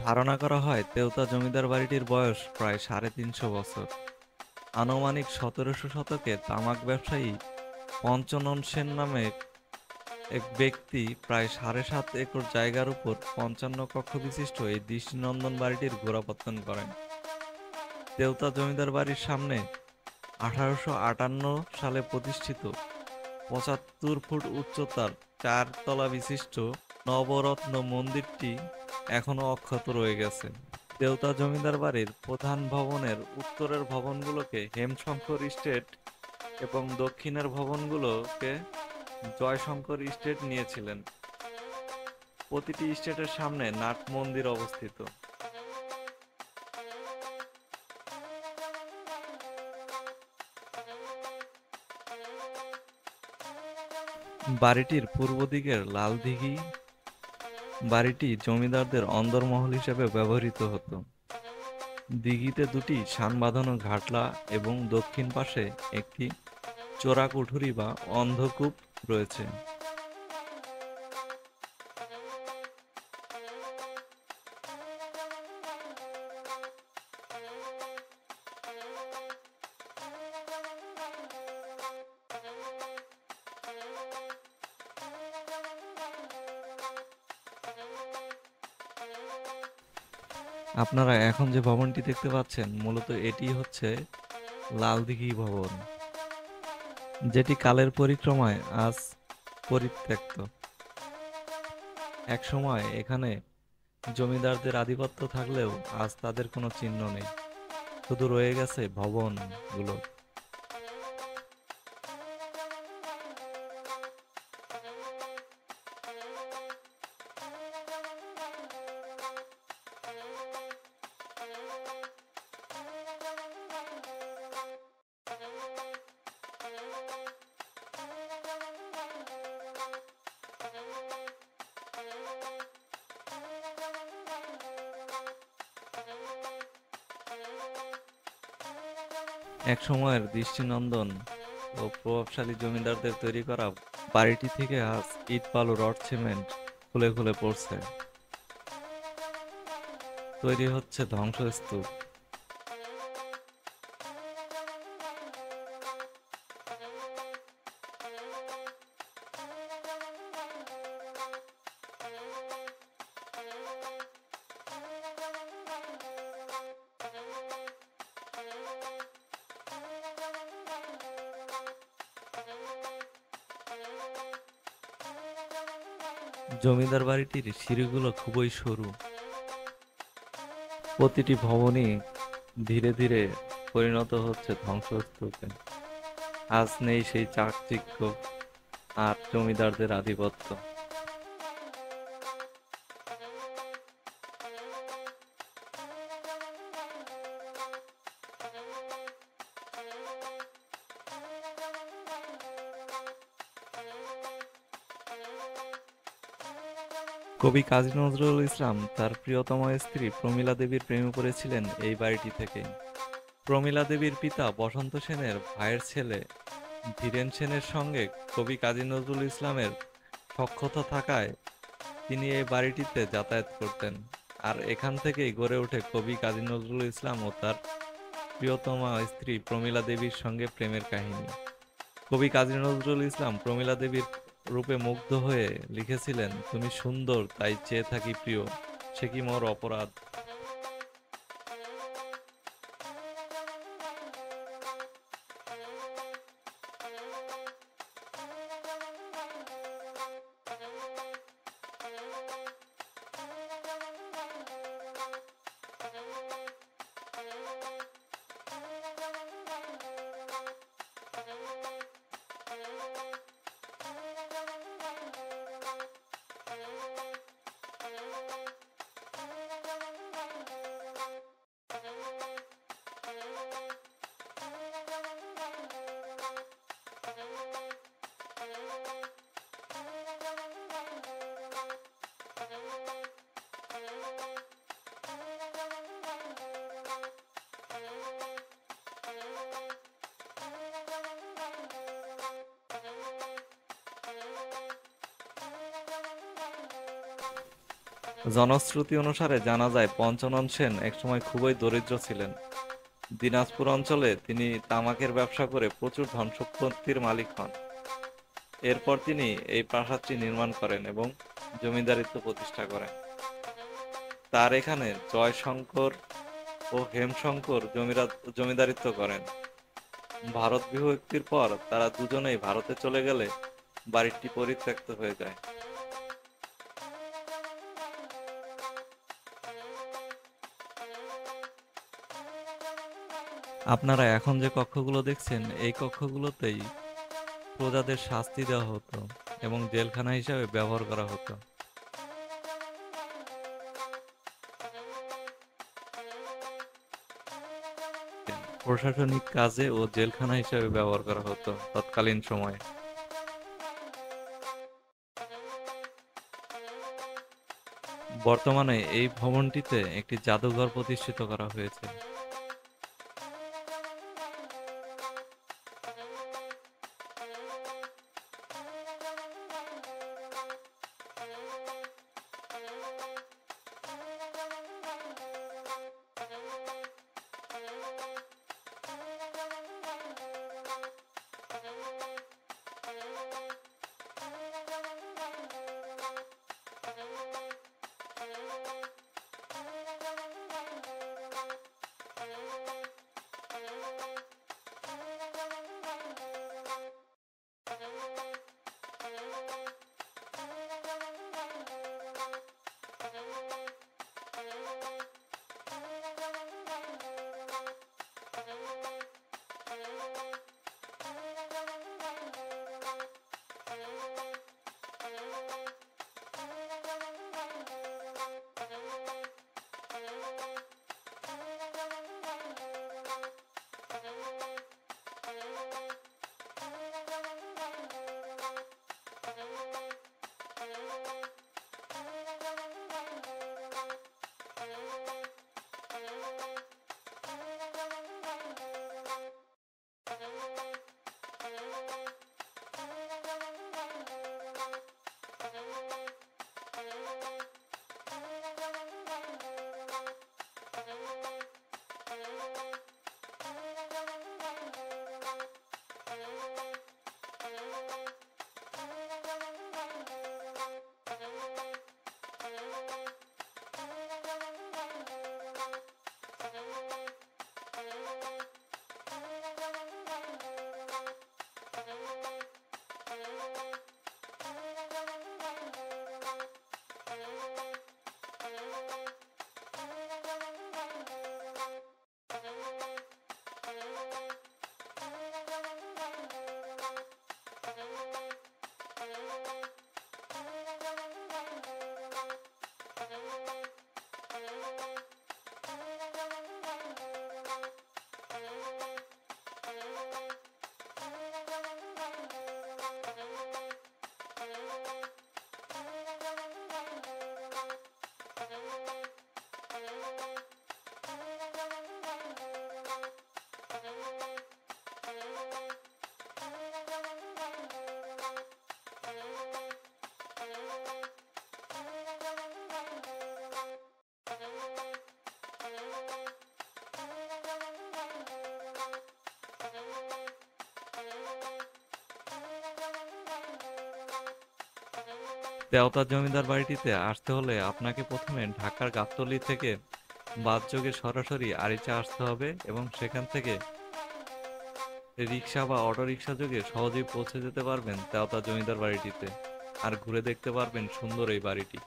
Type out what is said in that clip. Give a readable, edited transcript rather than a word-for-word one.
ধারণা করা হয় তেওতা জমিদার বাড়িটির বয়স প্রায় ৩৫০ বছর। আনুমানিক ১৭০০ শতকে তামাক ব্যবসায়ী পঞ্চনন সেন নামে এক ব্যক্তি প্রায় ৭.৫ একর জায়গার উপর ৫৫ কক্ষ বিশিষ্ট এই দৃষ্টিনন্দন বাড়িটির গোড়াপত্তন করেন। তেওতা জমিদার বাড়ির সামনে ১৮৫৮ সালে প্রতিষ্ঠিত ৭৫ ফুট উচ্চতার ৪ তলা বিশিষ্ট নবরত্ন মন্দিরটি এখনও অক্ষত রয়ে গেছে। তেওতা জমিদার বাড়ির প্রধান ভবনের উত্তরের ভবনগুলোকে হেমশঙ্কর ইস্টেট এবং দক্ষিণের ভবনগুলোকে জয়শঙ্কর ইস্টেট নিয়েছিলেন। প্রতিটি ইস্টেটের সামনে নাট মন্দির অবস্থিত। বাড়িটির পূর্ব দিকের লাল দিঘি বাড়িটি জমিদারদের অন্দরমহল হিসেবে ব্যবহৃত হতো। দিঘিতে দুটি শান বাঁধানো ঘাটলা এবং দক্ষিণ পাশে একটি চোরা কুঠুরি বা অন্ধকূপ রয়েছে। আপনারা এখন যে ভবনটি দেখতে পাচ্ছেন মূলত এটি হচ্ছে লালদিঘি ভবন, যেটি কালের পরিক্রমায় আজ পরিত্যক্ত। একসময় এখানে জমিদারদের আধিপত্য থাকলেও আজ তাদের কোনো চিহ্ন নেই, শুধু রয়ে গেছে ভবনগুলো। এক সময়ের দৃষ্টিনন্দন ও প্রভাবশালী জমিদারদের তৈরি করা বাড়িটি থেকে আজ ইট বালু রড সিমেন্ট খুলে খুলে পড়ছে, তৈরি হচ্ছে ধ্বংসস্তূপ। জমিদার বাড়িটির সিঁড়িগুলো খুবই সরু, প্রতিটি ভবনই ধীরে ধীরে পরিণত হচ্ছে ধ্বংসস্তূপে। আজ নেই সেই চাকচিক্য আর জমিদারদের আধিপত্য। কবি কাজী নজরুল ইসলাম তার প্রিয়তমা স্ত্রী প্রমীলা দেবীর প্রেমে পড়েছিলেন এই বাড়িটি থেকেই। প্রমীলা দেবীর পিতা বসন্ত সেনের ভাইয়ের ছেলে ধীরেন সেনের সঙ্গে কবি কাজী নজরুল ইসলামের সখ্যতা থাকায় তিনি এই বাড়িটিতে যাতায়াত করতেন। আর এখান থেকেই গড়ে ওঠে কবি কাজী নজরুল ইসলাম ও তার প্রিয়তমা স্ত্রী প্রমীলা দেবীর সঙ্গে প্রেমের কাহিনী। কবি কাজী নজরুল ইসলাম প্রমীলা দেবীর রূপে মুগ্ধ হয়ে লিখেছিলেন, তুমি সুন্দর তাই চেয়ে থাকি প্রিয়, সে কি মোর অপরাধ। জনশ্রুতি অনুসারে জানা যায় পঞ্চানন সেন একসময় খুবই দরিদ্র ছিলেন। দিনাজপুর অঞ্চলে তিনি তামাকের ব্যবসা করে প্রচুর ধন সম্পত্তির মালিক হন। এরপর তিনি এই প্রাসাদটি নির্মাণ করেন এবং জমিদারিত্ব প্রতিষ্ঠা করেন। তার এখানে জয়শঙ্কর ও হেমশঙ্কর জমিদারিত্ব করেন। ভারত বিভক্তির পর তারা দুজনেই ভারতে চলে গেলে বাড়িটি পরিত্যক্ত হয়ে যায়। আপনারা এখন যে কক্ষগুলো দেখছেন এই কক্ষগুলোতেই প্রজাদের শাস্তি দেওয়া হতো এবং জেলখানা হিসাবে ব্যবহার করা হতো। প্রশাসনিক কাজে ও জেলখানা হিসাবে ব্যবহার করা হতো তৎকালীন সময়ে। বর্তমানে এই ভবনটিতে একটি জাদুঘর প্রতিষ্ঠিত করা হয়েছে। তেওতা জমিদার বাড়িটিতে আসতে হলে আপনাকে প্রথমে ঢাকার গাবতলী থেকে বাসযোগে সরাসরি আরিচা আসতে হবে এবং সেখান থেকে রিক্সা বা অটোরিক্সা যোগে সহজেই পৌঁছে যেতে পারবেন তেওতা জমিদার বাড়িটিতে আর ঘুরে দেখতে পারবেন সুন্দর এই বাড়িটি।